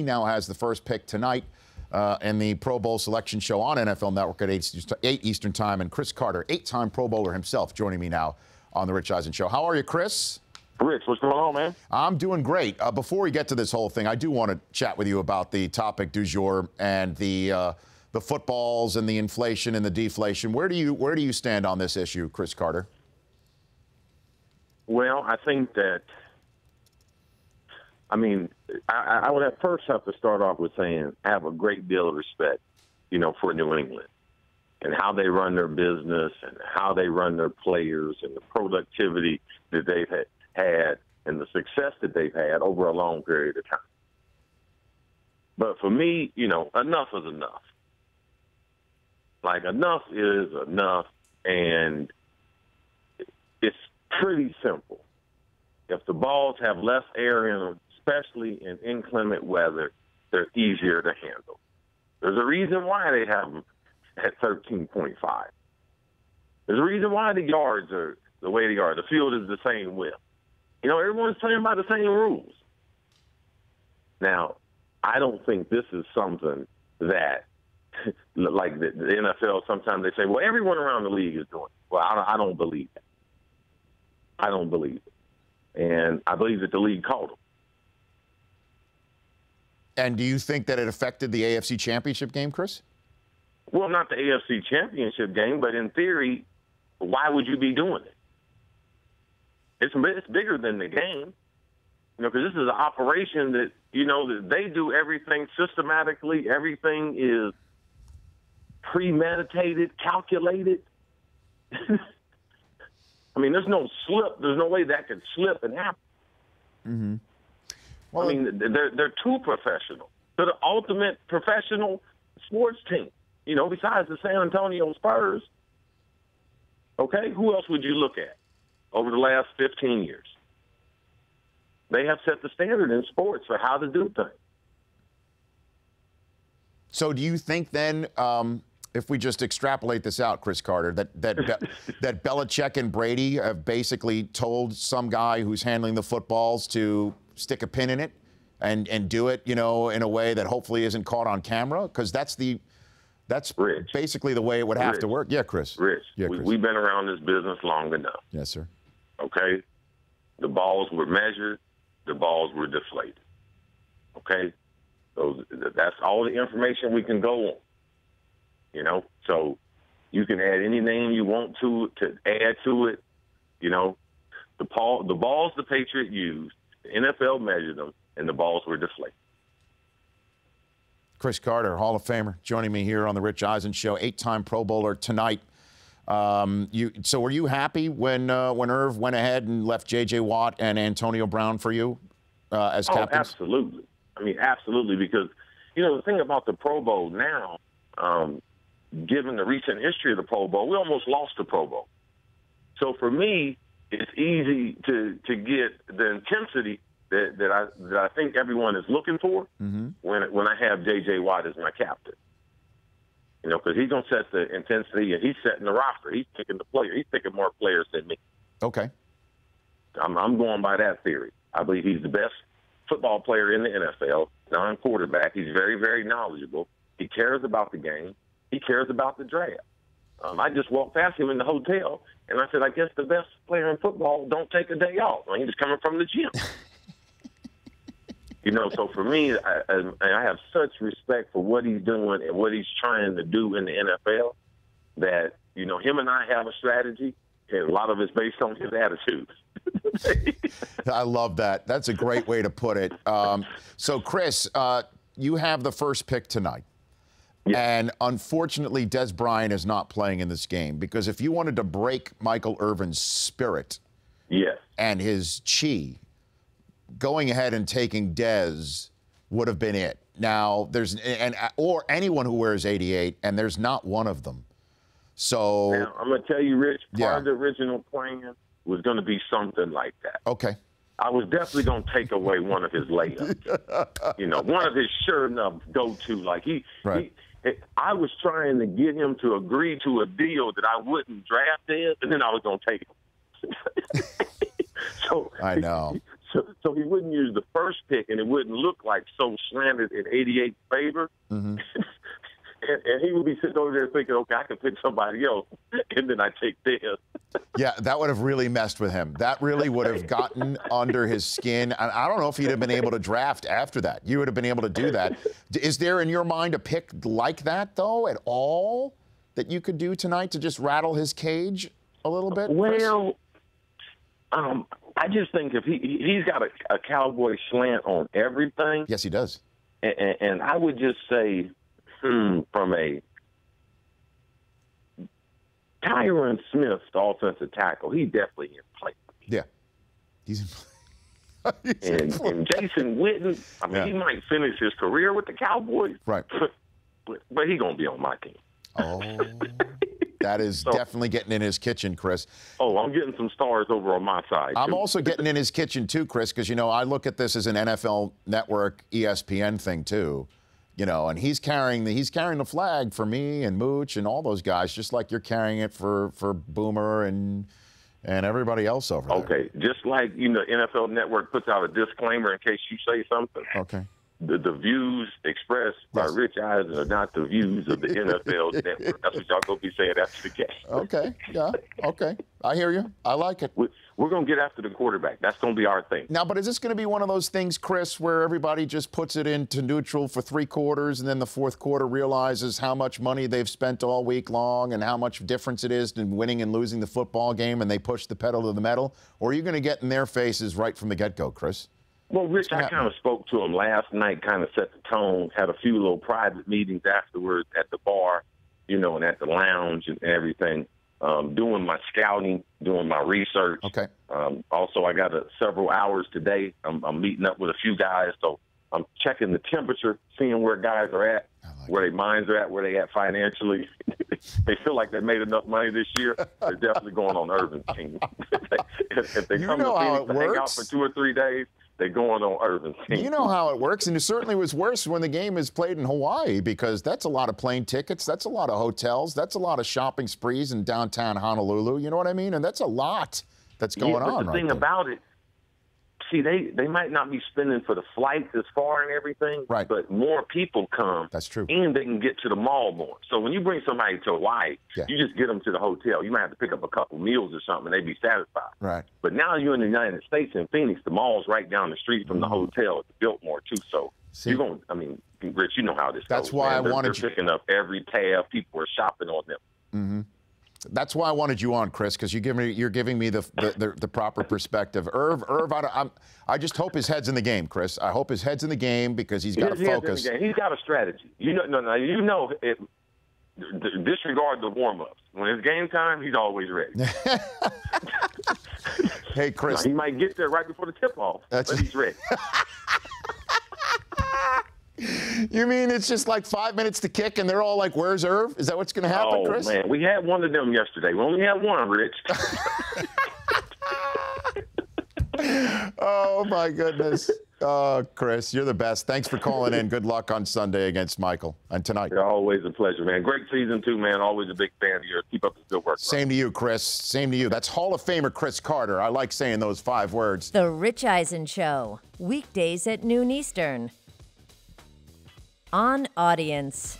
now has the first pick tonight in the Pro Bowl selection show on NFL Network at 8 Eastern Time. And Cris Carter, 8-time Pro Bowler himself, joining me now on the Rich Eisen Show. How are you, Cris? Rich, what's going on, man? I'm doing great. Before we get to this whole thing, I do want to chat with you about the topic du jour and the footballs and the inflation and the deflation. Where do you stand on this issue, Cris Carter? Well, I think that, I would at first have to start off with saying I have a great deal of respect, for New England and how they run their business and how they run their players and the productivity that they've had and the success that they've had over a long period of time. But for me, enough is enough. Like, enough is enough, and it's pretty simple. If the balls have less air in them, especially in inclement weather, they're easier to handle. There's a reason why they have them at 13.5. There's a reason why the yards are the way they are. The field is the same width. Everyone's playing by the same rules. Now, I don't think this is something that, like the NFL, sometimes they say, well, everyone around the league is doing it. Well, I don't believe that. I don't believe it. And I believe that the league called them. And do you think that it affected the AFC Championship game, Cris? Well, not the AFC Championship game, but in theory, why would you be doing it? It's bigger than the game, because this is an operation that, that they do everything systematically. Everything is premeditated, calculated. There's no slip. There's no way that could slip and happen. Mm-hmm. Well, they're too professional. They're the ultimate professional sports team. Besides the San Antonio Spurs. Okay, who else would you look at over the last 15 years? They have set the standard in sports for how to do things. So do you think then, if we just extrapolate this out, Cris Carter, that Belichick and Brady have basically told some guy who's handling the footballs to stick a pin in it and do it, in a way that hopefully isn't caught on camera? Because that's Rich, basically the way it would have to work. Yeah, Cris. Rich, yeah, Cris. We've been around this business long enough. Yes, sir. Okay? The balls were measured. The balls were deflated. Okay? So that's all the information we can go on. So you can add any name you want to add to it. The balls the Patriot used, the NFL measured them, and the balls were deflated. Cris Carter, Hall of Famer, joining me here on the Rich Eisen Show, 8-time Pro Bowler tonight. So were you happy when Irv went ahead and left J.J. Watt and Antonio Brown for you as captains? Oh, absolutely. Absolutely, because, the thing about the Pro Bowl now, given the recent history of the Pro Bowl, we almost lost the Pro Bowl. So for me, it's easy to get the intensity that I think everyone is looking for when I have J.J. Watt as my captain. Because he's going to set the intensity and he's setting the roster. He's picking the player. He's picking more players than me. Okay. I'm going by that theory. I believe he's the best football player in the NFL, non-quarterback. He's very, very knowledgeable. He cares about the game. He cares about the draft. I just walked past him in the hotel, and I said, I guess the best player in football don't take a day off. He's just coming from the gym. So for me, I have such respect for what he's doing and what he's trying to do in the NFL that, him and I have a strategy, and a lot of it's based on his attitude. I love that. That's a great way to put it. So, Cris, you have the first pick tonight. Yeah. And unfortunately, Des Bryant is not playing in this game because if you wanted to break Michael Irvin's spirit and his chi, going ahead and taking Des would have been it. Now, or anyone who wears 88, and there's not one of them. So now, I'm going to tell you, Rich, part of the original plan was going to be something like that. Okay. I was definitely going to take away one of his layups. One of his sure enough go-to. I was trying to get him to agree to a deal that I wouldn't draft Des, and then I was going to take him. I know. so he wouldn't use the first pick, and it wouldn't look like so slanted in 88 favor. Mm-hmm. and he would be sitting over there thinking, okay, I can pick somebody else, and then I take theirs. Yeah, that would have really messed with him. That really would have gotten under his skin. And I don't know if he'd have been able to draft after that. You would have been able to do that. Is there in your mind a pick like that, though, at all, that you could do tonight to just rattle his cage a little bit? Well, I just think if he's got a Cowboy slant on everything. Yes, he does. And I would just say, from a Tyron Smith, the offensive tackle, he definitely in play. Yeah. He's and Jason Witten, I mean, he might finish his career with the Cowboys. Right. But he's going to be on my team. Oh, that is definitely getting in his kitchen, Chris. Oh, I'm getting some stars over on my side. I'm also getting in his kitchen, too, Chris, because, you know, I look at this as an NFL Network, ESPN thing, too. You know, and he's carrying the flag for me and Mooch and all those guys, just like you're carrying it for Boomer and everybody else over there. Okay, just like, you know, NFL Network puts out a disclaimer in case you say something. Okay. The views expressed by Rich Eisen are not the views of the NFL Network. That's what y'all going to be saying after the game. Okay, yeah, okay. I hear you. I like it. We're going to get after the quarterback. That's going to be our thing. Now, but is this going to be one of those things, Chris, where everybody just puts it into neutral for 3 quarters and then the 4th quarter realizes how much money they've spent all week long and how much difference it is in winning and losing the football game and they push the pedal to the metal? Or are you going to get in their faces right from the get-go, Chris? Well, Rich, I kind of spoke to him last night, kind of set the tone, had a few little private meetings afterwards at the bar, you know, and at the lounge and everything, doing my scouting, doing my research. Okay. Also, I got several hours today. I'm meeting up with a few guys, so I'm checking the temperature, seeing where guys are at, where their minds are at, where they at financially. They feel like they made enough money this year. They're definitely going on Irvin's team. if they come to Phoenix to hang out for 2 or 3 days, they're going on Irvin's team. You know how it works, and it certainly was worse when the game is played in Hawaii because that's a lot of plane tickets, that's a lot of hotels, that's a lot of shopping sprees in downtown Honolulu. You know what I mean? And that's a lot that's going on. The thing about it, see, they might not be spending for the flights as far and everything, right? But more people come. That's true. And they can get to the mall more. So when you bring somebody to Hawaii, you just get them to the hotel. You might have to pick up a couple meals or something, and they'd be satisfied. Right. But now you're in the United States in Phoenix. The mall's right down the street from the hotel. It's built more too. So you're going. I mean, Rich, you know how this goes. That's why they're picking up every tab. People are shopping on them. Mm-hmm. That's why I wanted you on, Chris, because you're giving me the proper perspective. Irv, I just hope his head's in the game, Chris. I hope his head's in the game because he's got to focus. He's got a strategy. You know, disregard the warm-ups. When it's game time, he's always ready. Hey, Chris. He might get there right before the tip-off, but he's ready. You mean it's just like 5 minutes to kick and they're all like, where's Irv? Is that what's going to happen, Chris? Oh, man. We had one of them yesterday. We only had one, Rich. Oh, my goodness. Oh, Chris, you're the best. Thanks for calling in. Good luck on Sunday against Michael and tonight. You're always a pleasure, man. Great season, too, man. Always a big fan of yours. Keep up the good work. Same to you, Chris. Same to you. That's Hall of Famer Cris Carter. I like saying those 5 words. The Rich Eisen Show, weekdays at noon Eastern. On Audience.